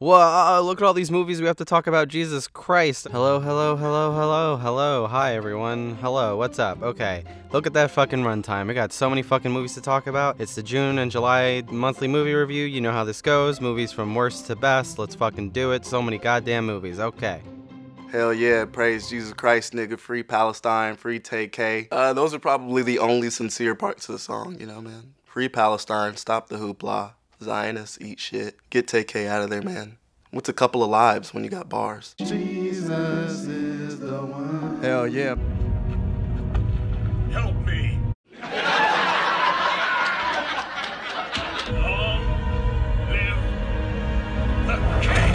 Whoa, look at all these movies we have to talk about. Jesus Christ. Hello, hello, hello, hello, hello. Hi, everyone. Hello, what's up? Okay, look at that fucking runtime. I got so many fucking movies to talk about. It's the June and July monthly movie review. You know how this goes. Movies from worst to best. Let's fucking do it. So many goddamn movies. Okay. Hell yeah, praise Jesus Christ, nigga, free Palestine, free TK. Those are probably the only sincere parts of the song, you know, man. Free Palestine, stop the hoopla. Zionists eat shit. Get TK out of there, man. What's a couple of lives when you got bars? Jesus is the one. Hell yeah. Help me. Long live the king.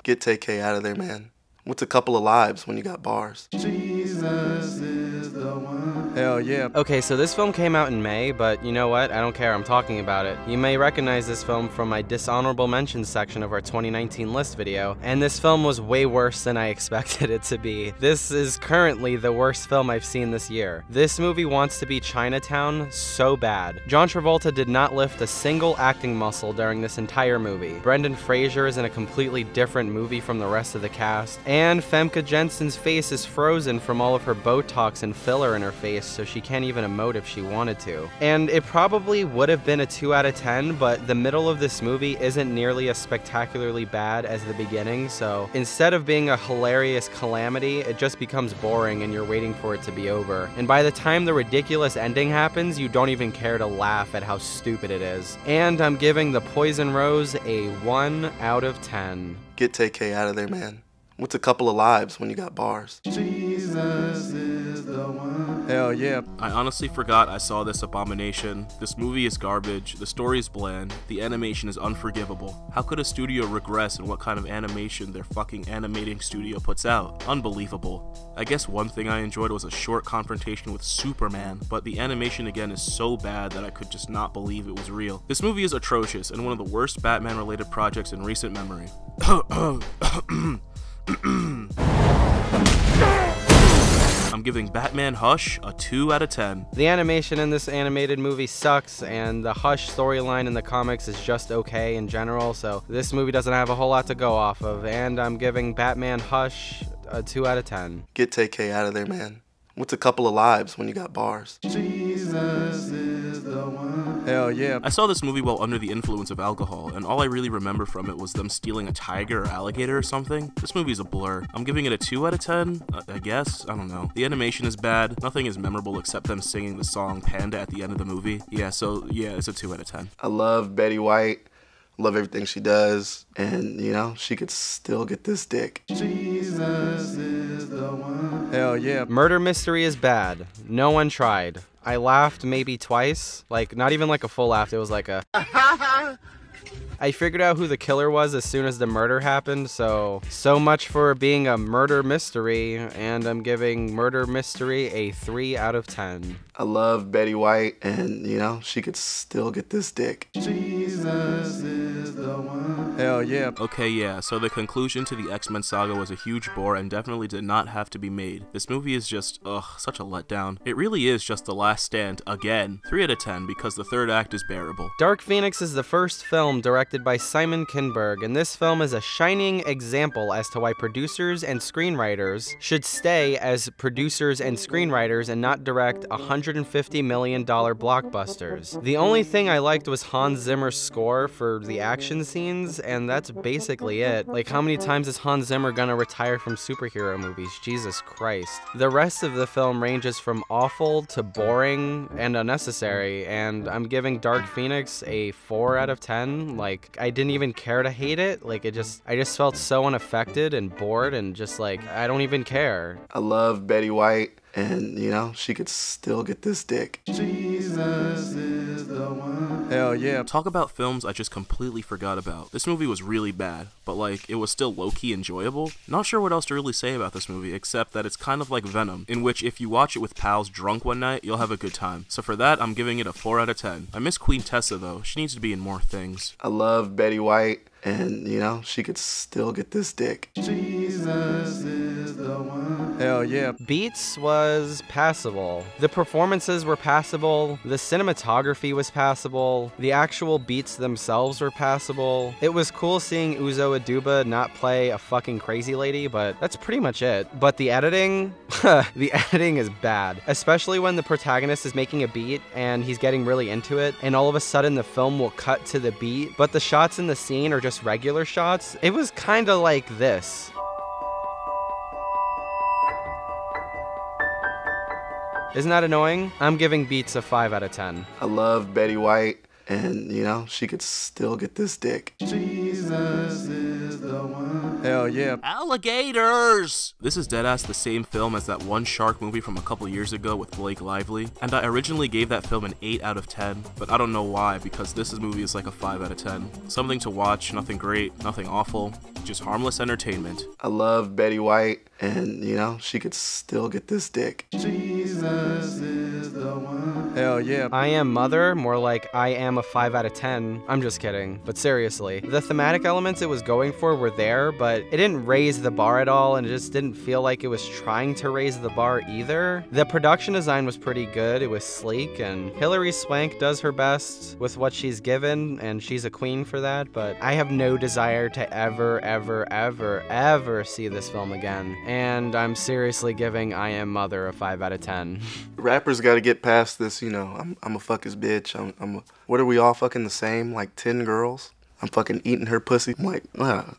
Get TK out of there, man. What's a couple of lives when you got bars? Jesus is the one. Hell yeah. Okay, so this film came out in May, but you know what? I don't care. I'm talking about it. You may recognize this film from my dishonorable mentions section of our 2019 list video, and this film was way worse than I expected it to be. This is currently the worst film I've seen this year. This movie wants to be Chinatown so bad. John Travolta did not lift a single acting muscle during this entire movie. Brendan Fraser is in a completely different movie from the rest of the cast, and Famke Janssen's face is frozen from all of her Botox and filler in her face, so she can't even emote if she wanted to. And it probably would have been a 2 out of 10, but the middle of this movie isn't nearly as spectacularly bad as the beginning, so instead of being a hilarious calamity, it just becomes boring and you're waiting for it to be over. And by the time the ridiculous ending happens, you don't even care to laugh at how stupid it is. And I'm giving The Poison Rose a 1 out of 10. Get TK out of there, man. What's a couple of lives when you got bars? Jesus is the one. Hell yeah. I honestly forgot I saw this abomination. This movie is garbage, the story is bland, the animation is unforgivable. How could a studio regress in what kind of animation their fucking animating studio puts out? Unbelievable. I guess one thing I enjoyed was a short confrontation with Superman, but the animation again is so bad that I could just not believe it was real. This movie is atrocious and one of the worst Batman-related projects in recent memory. I'm giving Batman Hush a 2 out of 10. The animation in this animated movie sucks, and the Hush storyline in the comics is just okay in general, so this movie doesn't have a whole lot to go off of, and I'm giving Batman Hush a 2 out of 10. Get TK out of there, man. What's a couple of lives when you got bars? Jesus is the one. Hell yeah. I saw this movie while under the influence of alcohol, and all I really remember from it was them stealing a tiger or alligator or something. This movie's a blur. I'm giving it a 2 out of 10, I guess? I don't know. The animation is bad. Nothing is memorable except them singing the song Panda at the end of the movie. Yeah, it's a 2 out of 10. I love Betty White. Love everything she does, and you know, she could still get this dick. Jesus is the one. Hell yeah. Murder Mystery is bad. No one tried. I laughed maybe twice, like not even like a full laugh, it was like a I figured out who the killer was as soon as the murder happened, so much for being a murder mystery, and I'm giving Murder Mystery a 3 out of 10. I love Betty White, and you know, she could still get this dick. Jesus is the one. Hell yeah. Okay, yeah, so the conclusion to the X-Men saga was a huge bore and definitely did not have to be made. This movie is just, such a letdown. It really is just The Last Stand again. 3 out of 10 because the third act is bearable. Dark Phoenix is the first film directed by Simon Kinberg, and this film is a shining example as to why producers and screenwriters should stay as producers and screenwriters and not direct $150 million blockbusters. The only thing I liked was Hans Zimmer's score for the action scenes, and that's basically it. Like, how many times is Hans Zimmer gonna retire from superhero movies? Jesus Christ. The rest of the film ranges from awful to boring and unnecessary, and I'm giving Dark Phoenix a 4 out of 10. Like, I didn't even care to hate it. Like, I just felt so unaffected and bored and just like, I don't even care. I love Betty White, and you know, she could still get this dick. Jesus is the one. Hell yeah. Talk about films I just completely forgot about. This movie was really bad, but like, it was still low-key enjoyable. Not sure what else to really say about this movie, except that it's kind of like Venom, in which if you watch it with pals drunk one night, you'll have a good time. So for that, I'm giving it a 4 out of 10. I miss Queen Tessa though. She needs to be in more things. I love Betty White, and you know, she could still get this dick. Jesus is the one. Hell yeah. Beats was passable. The performances were passable. The cinematography was passable. The actual beats themselves were passable. It was cool seeing Uzo Aduba not play a fucking crazy lady, but that's pretty much it. But the editing, the editing is bad. Especially when the protagonist is making a beat and he's getting really into it, and all of a sudden the film will cut to the beat, but the shots in the scene are just regular shots. It was kinda like this. Isn't that annoying? I'm giving Beats a 5 out of 10. I love Betty White, and you know, she could still get this dick. Jesus is the one. Hell yeah. Alligators! This is deadass the same film as that one shark movie from a couple years ago with Blake Lively, and I originally gave that film an 8 out of 10, but I don't know why, because this movie is like a 5 out of 10. Something to watch, nothing great, nothing awful, just harmless entertainment. I love Betty White, and you know, she could still get this dick. Jesus is the one. Hell yeah. I Am Mother, more like I Am a 5 out of 10. I'm just kidding, but seriously. The thematic elements it was going for were there, but it didn't raise the bar at all, and it just didn't feel like it was trying to raise the bar either. The production design was pretty good, it was sleek, and Hilary Swank does her best with what she's given, and she's a queen for that, but I have no desire to ever see this film again. And I'm seriously giving I Am Mother a 5 out of 10. Rappers gotta get past this, you know, I'm a fuck his bitch. What are we all fucking the same? Like 10 girls? I'm fucking eating her pussy. I'm like, wow,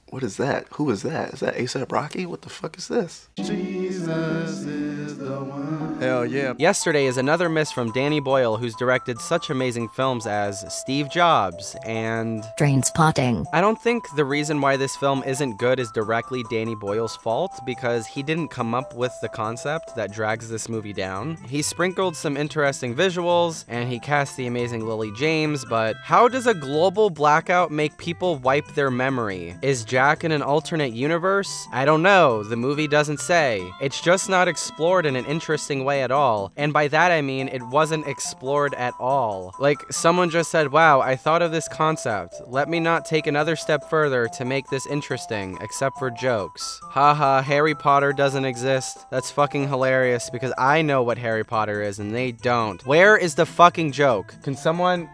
what is that? Who is that? Is that A$AP Rocky? What the fuck is this? Jesus is the one. Hell yeah. Yesterday is another miss from Danny Boyle, who's directed such amazing films as Steve Jobs and Trainspotting. I don't think the reason why this film isn't good is directly Danny Boyle's fault, because he didn't come up with the concept that drags this movie down. He sprinkled some interesting visuals, and he cast the amazing Lily James, but how does a global blackout make people wipe their memory? Is Jack in an alternate universe? I don't know, the movie doesn't say. It's just not explored in an interesting way at all, and by that I mean it wasn't explored at all. Like, someone just said, wow, I thought of this concept. Let me not take another step further to make this interesting, except for jokes. Haha, Harry Potter doesn't exist. That's fucking hilarious, because I know what Harry Potter is, and they don't. Where is the fucking joke? Can someone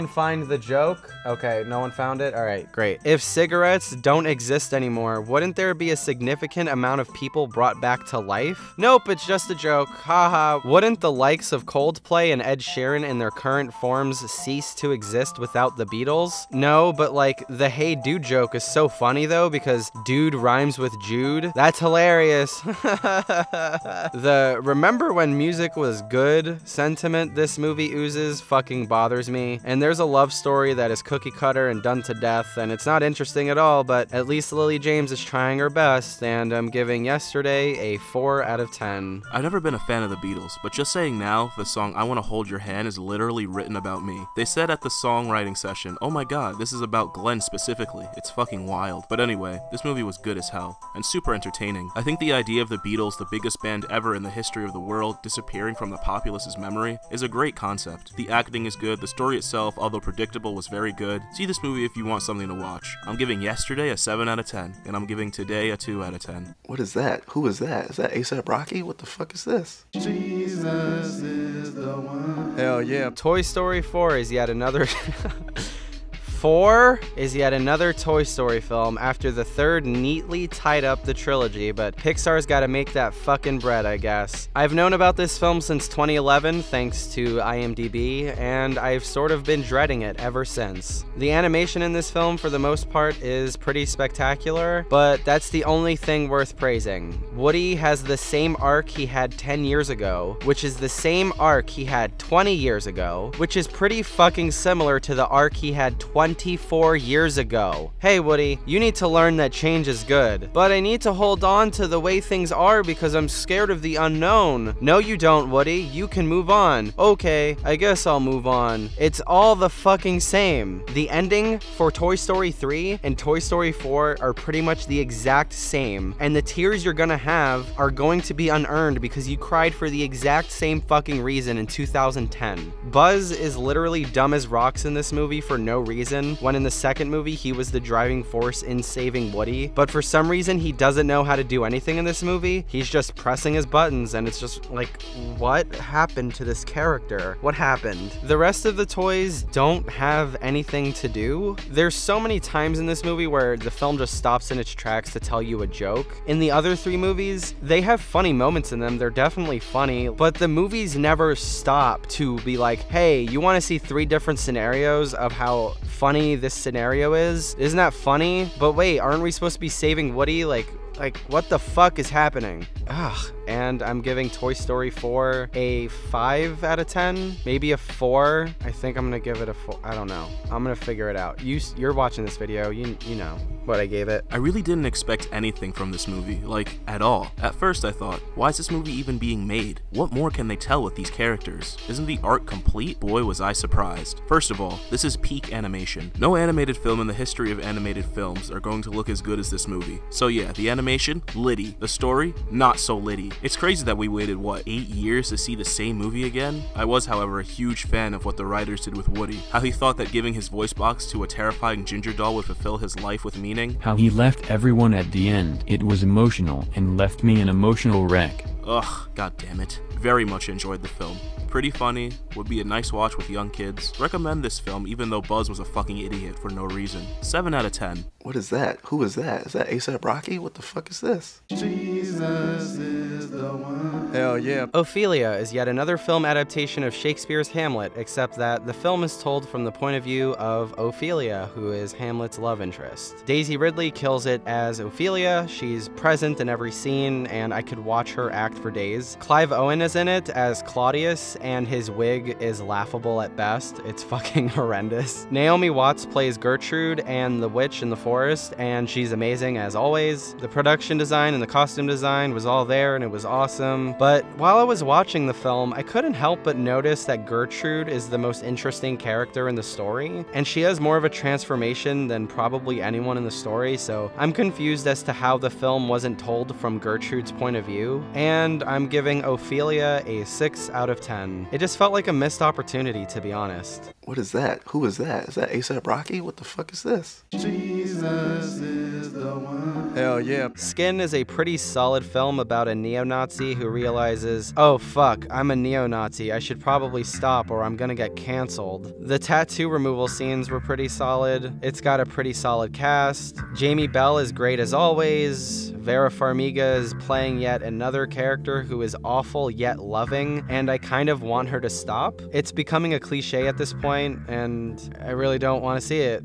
find the joke? Okay, no one found it? Alright, great. If cigarettes don't exist anymore, wouldn't there be a significant amount of people brought back to life? Nope, it's just a joke. Haha. Wouldn't the likes of Coldplay and Ed Sheeran in their current forms cease to exist without the Beatles? No, but like, the Hey Dude joke is so funny though, because dude rhymes with Jude. That's hilarious. The remember when music was good sentiment this movie oozes fucking bothers me. And there's a love story that is cookie cutter and done to death, and it's not interesting at all, but at least Lily James is trying her best, and I'm giving Yesterday a 4 out of 10. I've never been a fan of the Beatles, but just saying now, the song I Wanna Hold Your Hand is literally written about me. They said at the songwriting session, oh my god, this is about Glenn specifically. It's fucking wild. But anyway, this movie was good as hell, and super entertaining. I think the idea of the Beatles, the biggest band ever in the history of the world, disappearing from the populace's memory is a great concept. The acting is good, the story itself, although predictable, was very good. See this movie if you want something to watch. I'm giving Yesterday a 7 out of 10, and I'm giving Today a 2 out of 10. What is that? Who is that? Is that A$AP Rocky? What the fuck is this? Jesus is the one. Hell yeah. Toy Story 4 is yet another... 4 is yet another Toy Story film after the third neatly tied up the trilogy, but Pixar's gotta make that fucking bread, I guess. I've known about this film since 2011 thanks to IMDb, and I've sort of been dreading it ever since. The animation in this film for the most part is pretty spectacular, but that's the only thing worth praising. Woody has the same arc he had 10 years ago, which is the same arc he had 20 years ago, which is pretty fucking similar to the arc he had 24 years ago. Hey Woody, you need to learn that change is good, but I need to hold on to the way things are because I'm scared of the unknown. No you don't, Woody, you can move on. Okay, I guess I'll move on. It's all the fucking same. The ending for Toy Story 3 and Toy Story 4 are pretty much the exact same, and the tears you're gonna have are going to be unearned because you cried for the exact same fucking reason in 2010. Buzz is literally dumb as rocks in this movie for no reason, reason, when in the second movie he was the driving force in saving Woody, but for some reason he doesn't know how to do anything in this movie. He's just pressing his buttons, and it's just like, what happened to this character? What happened? The rest of the toys don't have anything to do. There's so many times in this movie where the film just stops in its tracks to tell you a joke. In the other three movies, they have funny moments in them. They're definitely funny, but the movies never stop to be like, hey, you want to see 3 different scenarios of how funny this scenario is? Isn't that funny? But wait, aren't we supposed to be saving Woody? Like, what the fuck is happening? Ugh. And I'm giving Toy Story 4 a 5 out of 10, maybe a 4. I think I'm gonna give it a 4. I don't know. I'm gonna figure it out. You're watching this video, you know what I gave it. I really didn't expect anything from this movie, like, at all. At first I thought, why is this movie even being made? What more can they tell with these characters? Isn't the art complete? Boy, was I surprised. First of all, this is peak animation. No animated film in the history of animated films are going to look as good as this movie. So yeah, the animation, litty. The story, not so litty. It's crazy that we waited, what, 8 years to see the same movie again? I was, however, a huge fan of what the writers did with Woody. How he thought that giving his voice box to a terrifying ginger doll would fulfill his life with meaning. How he left everyone at the end. It was emotional and left me an emotional wreck. Ugh, god damn it. Very much enjoyed the film. Pretty funny, would be a nice watch with young kids. Recommend this film even though Buzz was a fucking idiot for no reason. 7 out of 10. What is that? Who is that? Is that A$AP Rocky? What the fuck is this? Jesus is the one. Hell yeah. Ophelia is yet another film adaptation of Shakespeare's Hamlet, except that the film is told from the point of view of Ophelia, who is Hamlet's love interest. Daisy Ridley kills it as Ophelia. She's present in every scene, and I could watch her act for days. Clive Owen is in it as Claudius, and his wig is laughable at best. It's fucking horrendous. Naomi Watts plays Gertrude and the witch in the forest, and she's amazing as always. The production design and the costume design was all there, and it was awesome. But while I was watching the film, I couldn't help but notice that Gertrude is the most interesting character in the story, and she has more of a transformation than probably anyone in the story, so I'm confused as to how the film wasn't told from Gertrude's point of view, and I'm giving Ophelia a 6 out of 10. It just felt like a missed opportunity, to be honest. What is that? Who is that? Is that A$AP Rocky? What the fuck is this? Jesus is the one. Hell yeah. Skin is a pretty solid film about a neo-Nazi who realizes, oh fuck, I'm a neo-Nazi, I should probably stop or I'm gonna get canceled. The tattoo removal scenes were pretty solid. It's got a pretty solid cast. Jamie Bell is great as always. Vera Farmiga is playing yet another character who is awful yet loving, and I kind of want her to stop. It's becoming a cliche at this point, and I really don't want to see it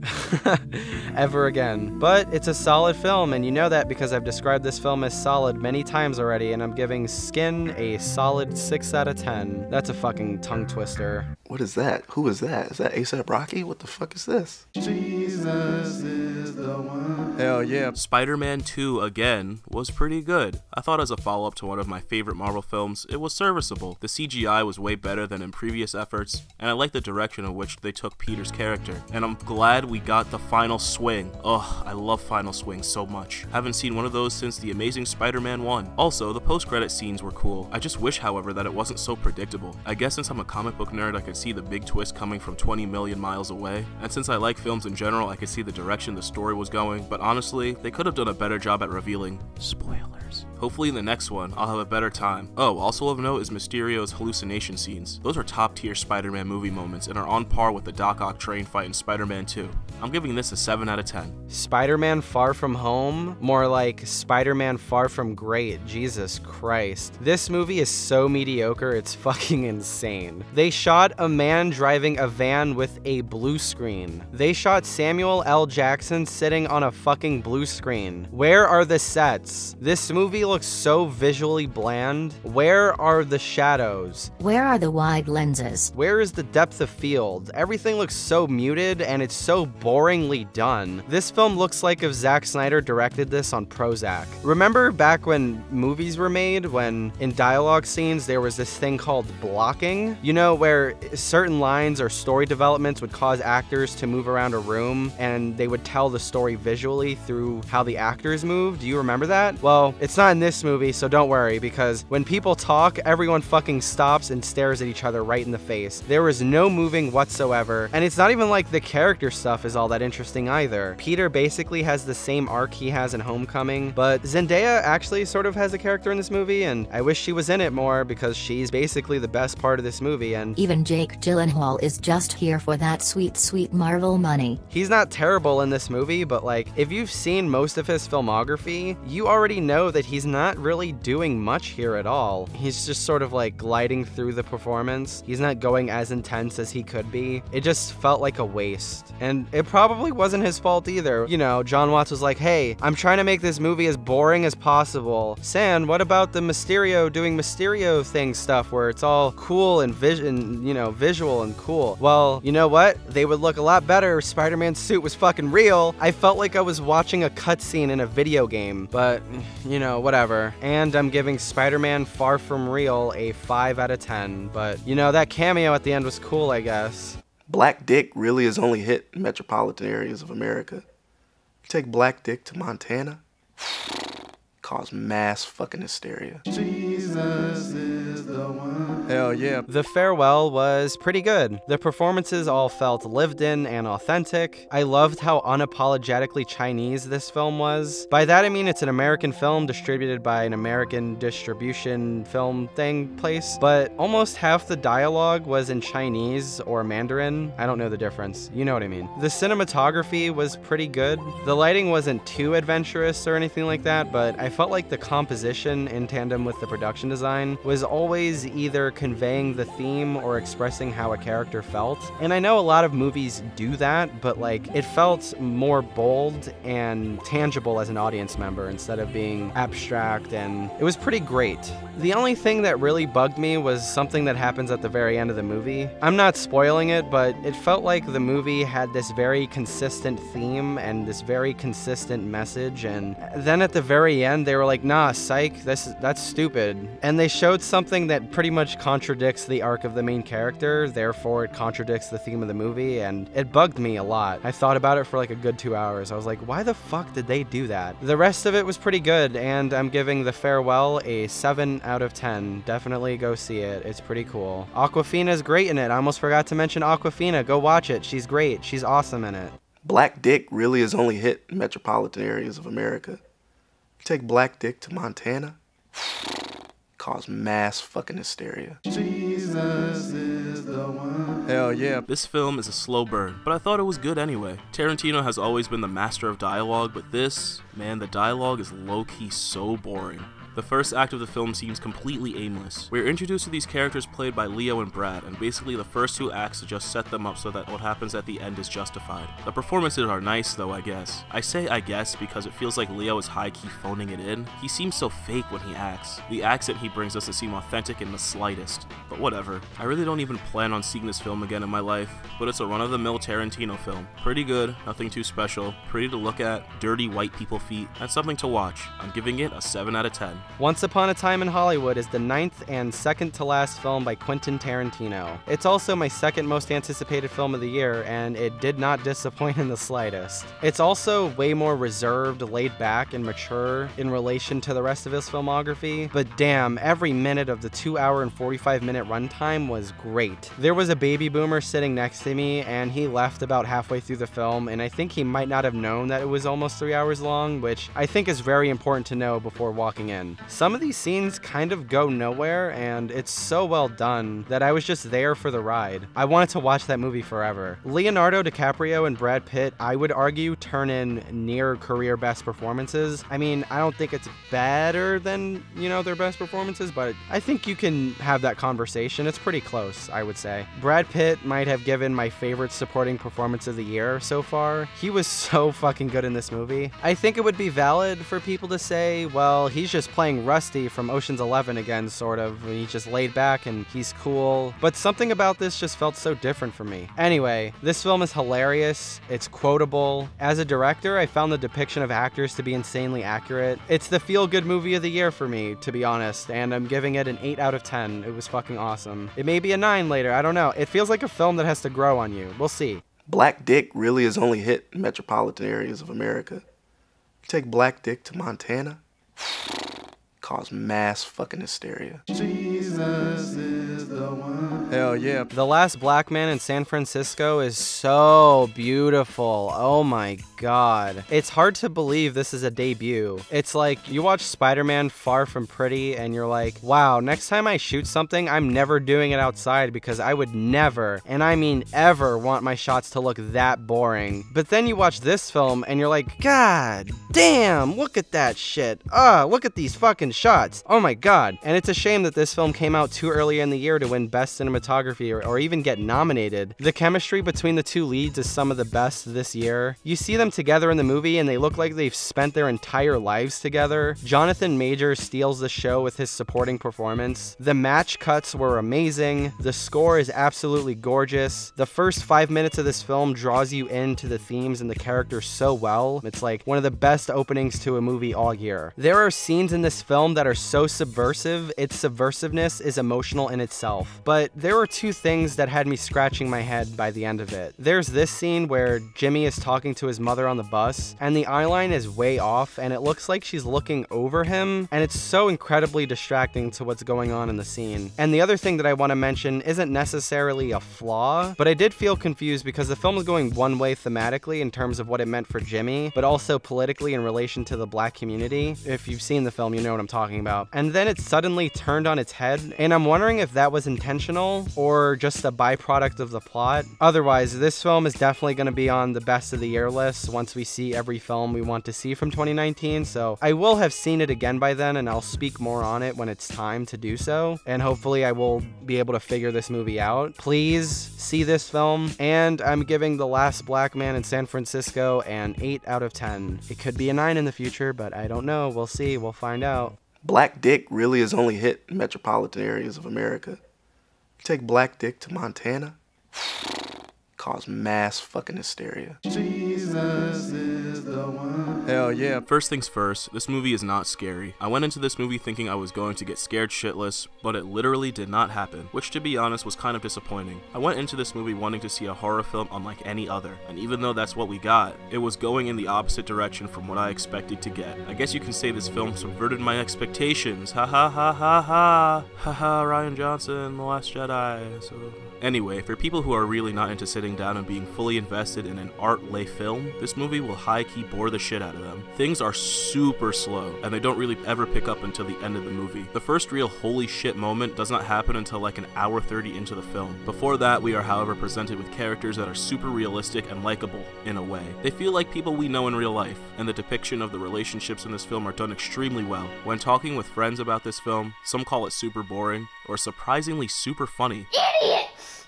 ever again. But it's a solid film, and you know that because I've described this film as solid many times already, and I'm giving Skin a solid 6 out of 10. That's a fucking tongue twister. What is that? Who is that? Is that A$AP Rocky? What the fuck is this? Jesus is the one. Hell yeah. Spider-Man 2, again, was pretty good. I thought as a follow-up to one of my favorite Marvel films, it was serviceable. The CGI was way better than in previous efforts, and I like the direction in which they took Peter's character. And I'm glad we got the final swing. Ugh, I love final swings so much. Haven't seen one of those since The Amazing Spider-Man 1. Also, the post-credit scenes were cool. I just wish, however, that it wasn't so predictable. I guess since I'm a comic book nerd, I could see the big twist coming from 20 million miles away. And since I like films in general, I could see the direction the story was going, but honestly, they could have done a better job at revealing spoilers. Hopefully in the next one, I'll have a better time. Oh, also of note is Mysterio's hallucination scenes. Those are top tier Spider-Man movie moments and are on par with the Doc Ock train fight in Spider-Man 2. I'm giving this a 7 out of 10. Spider-Man Far From Home? More like Spider-Man Far From Great, Jesus Christ. This movie is so mediocre, it's fucking insane. They shot a man driving a van with a blue screen. They shot Samuel L. Jackson sitting on a fucking blue screen. Where are the sets? This movie looks so visually bland. Where are the shadows? Where are the wide lenses? Where is the depth of field? Everything looks so muted and it's so boringly done. This film looks like if Zack Snyder directed this on Prozac. Remember back when movies were made, when in dialogue scenes there was this thing called blocking? You know, where certain lines or story developments would cause actors to move around a room and they would tell the story visually through how the actors moved. Do you remember that? Well, it's It's not in this movie, so don't worry, because when people talk, everyone fucking stops and stares at each other right in the face. There was no moving whatsoever, and it's not even like the character stuff is all that interesting either. Peter basically has the same arc he has in Homecoming, but Zendaya actually sort of has a character in this movie, and I wish she was in it more because she's basically the best part of this movie. And even Jake Gyllenhaal is just here for that sweet, sweet Marvel money. He's not terrible in this movie, but like, if you've seen most of his filmography, you already know that he's not really doing much here at all. He's just sort of like gliding through the performance. He's not going as intense as he could be. It just felt like a waste. And it probably wasn't his fault either. You know, John Watts was like, hey, I'm trying to make this movie as boring as possible. San, what about the Mysterio doing Mysterio thing stuff where it's all cool and visual and cool? Well, you know what? They would look a lot better if Spider-Man's suit was fucking real. I felt like I was watching a cutscene in a video game, but you know, whatever. And I'm giving Spider-Man Far From Real a 5 out of 10, but you know, that cameo at the end was cool, I guess. Black dick really is only hit in metropolitan areas of America. Take black dick to Montana, cause mass fucking hysteria. Jesus is the one. Hell yeah. The farewell was pretty good. The performances all felt lived in and authentic. I loved how unapologetically Chinese this film was. By that I mean it's an American film distributed by an American distribution film thing place, but almost half the dialogue was in Chinese or Mandarin. I don't know the difference. You know what I mean. The cinematography was pretty good. The lighting wasn't too adventurous or anything like that, but I felt like the composition in tandem with the production design was always either conveying the theme or expressing how a character felt. And I know a lot of movies do that, but like it felt more bold and tangible as an audience member instead of being abstract, and it was pretty great. The only thing that really bugged me was something that happens at the very end of the movie. I'm not spoiling it, but it felt like the movie had this very consistent theme and this very consistent message, and then at the very end they were like, nah, psych, that's stupid. And they showed something that pretty much contradicts the arc of the main character, therefore it contradicts the theme of the movie, and it bugged me a lot. I thought about it for like a good 2 hours. I was like, why the fuck did they do that? The rest of it was pretty good, and I'm giving The Farewell a 7 out of 10. Definitely go see it. It's pretty cool. Awkwafina's great in it. I almost forgot to mention Awkwafina. Go watch it. She's great. She's awesome in it. Black dick really is only hit in metropolitan areas of America. Take black dick to Montana, cause mass fucking hysteria. Jesus is the one. Hell yeah. This film is a slow burn, but I thought it was good anyway. Tarantino has always been the master of dialogue, but this, man, the dialogue is low-key so boring. The first act of the film seems completely aimless. We are introduced to these characters played by Leo and Brad, and basically the first 2 acts just set them up so that what happens at the end is justified. The performances are nice though, I guess. I say I guess because it feels like Leo is high-key phoning it in. He seems so fake when he acts. The accent he brings doesn't seem authentic in the slightest, but whatever. I really don't even plan on seeing this film again in my life, but it's a run-of-the-mill Tarantino film. Pretty good, nothing too special, pretty to look at, dirty white people feet, and something to watch. I'm giving it a 7 out of 10. Once Upon a Time in Hollywood is the 9th and second to last film by Quentin Tarantino. It's also my second most anticipated film of the year, and it did not disappoint in the slightest. It's also way more reserved, laid back, and mature in relation to the rest of his filmography, but damn, every minute of the 2 hour and 45 minute runtime was great. There was a baby boomer sitting next to me, and he left about halfway through the film, and I think he might not have known that it was almost 3 hours long, which I think is very important to know before walking in. Some of these scenes kind of go nowhere, and it's so well done that I was just there for the ride. I wanted to watch that movie forever. Leonardo DiCaprio and Brad Pitt, I would argue, turn in near career best performances. I mean, I don't think it's better than, you know, their best performances, but I think you can have that conversation. It's pretty close, I would say. Brad Pitt might have given my favorite supporting performance of the year so far. He was so fucking good in this movie. I think it would be valid for people to say, well, he's just playing Rusty from Ocean's 11 again, sort of. He's just laid back and he's cool. But something about this just felt so different for me. Anyway, this film is hilarious. It's quotable. As a director, I found the depiction of actors to be insanely accurate. It's the feel-good movie of the year for me, to be honest, and I'm giving it an 8 out of 10. It was fucking awesome. It may be a 9 later, I don't know. It feels like a film that has to grow on you. We'll see. Black dick really is only hit in metropolitan areas of America. Take black dick to Montana, cause mass fucking hysteria. Jesus is the one. Hell yeah. The Last Black Man in San Francisco is so beautiful. Oh my god. It's hard to believe this is a debut. It's like you watch Spider-Man Far From Pretty and you're like, wow, next time I shoot something, I'm never doing it outside because I would never, and I mean ever, want my shots to look that boring. But then you watch this film and you're like, god damn, look at that shit. Look at these fucking shots. Oh my god. And it's a shame that this film came out too early in the year to win Best Cinematography or even get nominated. The chemistry between the two leads is some of the best this year. You see them together in the movie and they look like they've spent their entire lives together. Jonathan Majors steals the show with his supporting performance. The match cuts were amazing. The score is absolutely gorgeous. The first 5 minutes of this film draws you into the themes and the characters so well. It's like one of the best openings to a movie all year. There are scenes in this film that are so subversive, its subversiveness is emotional in itself. But there were two things that had me scratching my head by the end of it. There's this scene where Jimmy is talking to his mother on the bus, and the eyeline is way off, and it looks like she's looking over him, and it's so incredibly distracting to what's going on in the scene. And the other thing that I want to mention isn't necessarily a flaw, but I did feel confused because the film was going one way thematically in terms of what it meant for Jimmy, but also politically in relation to the black community. If you've seen the film, you know what I'm talking about. And then it suddenly turned on its head, and I'm wondering if that was intentional or just a byproduct of the plot. Otherwise, this film is definitely going to be on the best of the year list once we see every film we want to see from 2019, so I will have seen it again by then, and I'll speak more on it when it's time to do so, and hopefully I will be able to figure this movie out. Please see this film, and I'm giving The Last Black Man in San Francisco an 8 out of 10. It could be a 9 in the future, but I don't know. We'll see. We'll find out. Black dick really is only hit in metropolitan areas of America. You take black dick to Montana, cause mass fucking hysteria. Jesus is the one. Hell yeah. First things first, this movie is not scary. I went into this movie thinking I was going to get scared shitless, but it literally did not happen, which to be honest was kind of disappointing. I went into this movie wanting to see a horror film unlike any other, and even though that's what we got, it was going in the opposite direction from what I expected to get. I guess you can say this film subverted my expectations. Ha ha ha ha ha. Ha ha, Rian Johnson, The Last Jedi. So anyway, for people who are really not into sitting down and being fully invested in an art-lay film, this movie will high-key bore the shit out of them. Things are super slow, and they don't really ever pick up until the end of the movie. The first real holy shit moment does not happen until like an hour 30 into the film. Before that, we are however presented with characters that are super realistic and likable, in a way. They feel like people we know in real life, and the depiction of the relationships in this film are done extremely well. When talking with friends about this film, some call it super boring, or surprisingly super funny.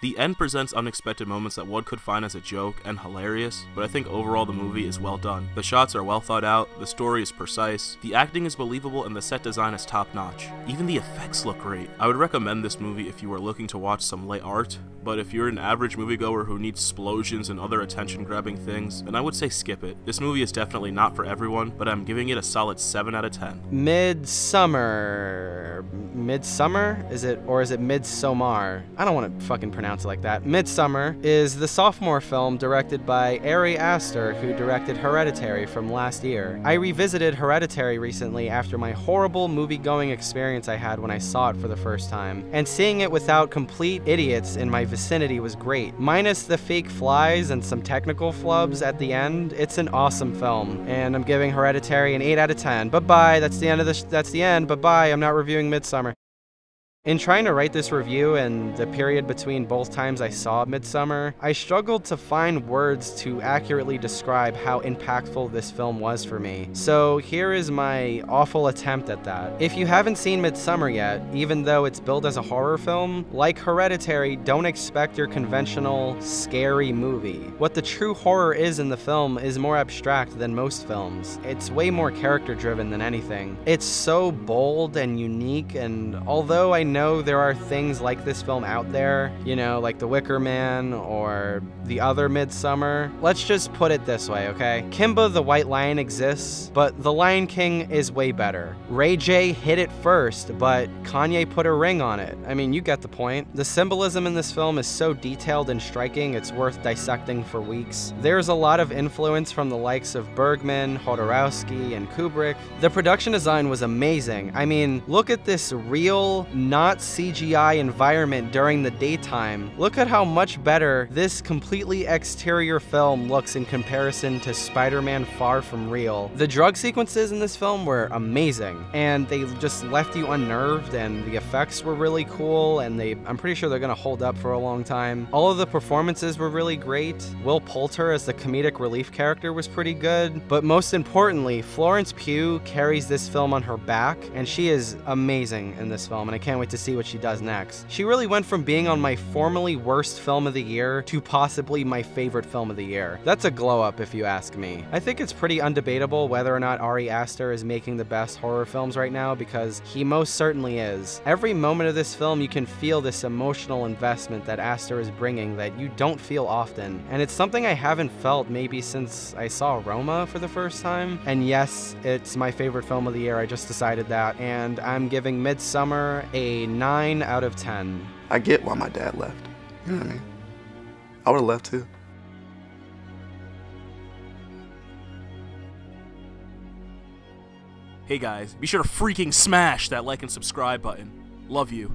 The end presents unexpected moments that one could find as a joke and hilarious, but I think overall the movie is well done. The shots are well thought out, the story is precise, the acting is believable, and the set design is top notch. Even the effects look great. I would recommend this movie if you are looking to watch some light art, but if you're an average moviegoer who needs explosions and other attention-grabbing things, then I would say skip it. This movie is definitely not for everyone, but I'm giving it a solid 7 out of 10. Midsommar? Is it Midsommar? I don't want to fucking pronounce it like that. Midsommar is the sophomore film directed by Ari Aster, who directed Hereditary from last year. I revisited Hereditary recently after my horrible movie-going experience I had when I saw it for the first time, and seeing it without complete idiots in my vicinity was great. Minus the fake flies and some technical flubs at the end, it's an awesome film, and I'm giving Hereditary an 8 out of 10. Bye-bye, that's the end, bye-bye, I'm not reviewing Midsommar. In trying to write this review and the period between both times I saw Midsommar, I struggled to find words to accurately describe how impactful this film was for me. So here is my awful attempt at that. If you haven't seen Midsommar yet, even though it's billed as a horror film, like Hereditary, don't expect your conventional, scary movie. What the true horror is in the film is more abstract than most films. It's way more character-driven than anything. It's so bold and unique, and although I know there are things like this film out there, you know, like The Wicker Man or the other Midsommar. Let's just put it this way, okay? Kimba the White Lion exists, but The Lion King is way better. Ray J hit it first, but Kanye put a ring on it. I mean, you get the point. The symbolism in this film is so detailed and striking, it's worth dissecting for weeks. There's a lot of influence from the likes of Bergman, Jodorowsky, and Kubrick. The production design was amazing. I mean, look at this real, not CGI environment during the daytime. Look at how much better this completely exterior film looks in comparison to Spider-Man Far From Real. The drug sequences in this film were amazing, and they just left you unnerved, and the effects were really cool, and I'm pretty sure they're gonna hold up for a long time. All of the performances were really great. Will Poulter as the comedic relief character was pretty good, but most importantly, Florence Pugh carries this film on her back, and she is amazing in this film, and I can't wait to see what she does next. She really went from being on my formerly worst film of the year to possibly my favorite film of the year. That's a glow up if you ask me. I think it's pretty undebatable whether or not Ari Aster is making the best horror films right now, because he most certainly is. Every moment of this film you can feel this emotional investment that Aster is bringing that you don't feel often, and it's something I haven't felt maybe since I saw Roma for the first time. And yes, it's my favorite film of the year, I just decided that, and I'm giving Midsommar a 9 out of 10. I get why my dad left. You know what I mean? I would have left too. Hey guys, be sure to freaking smash that like and subscribe button. Love you.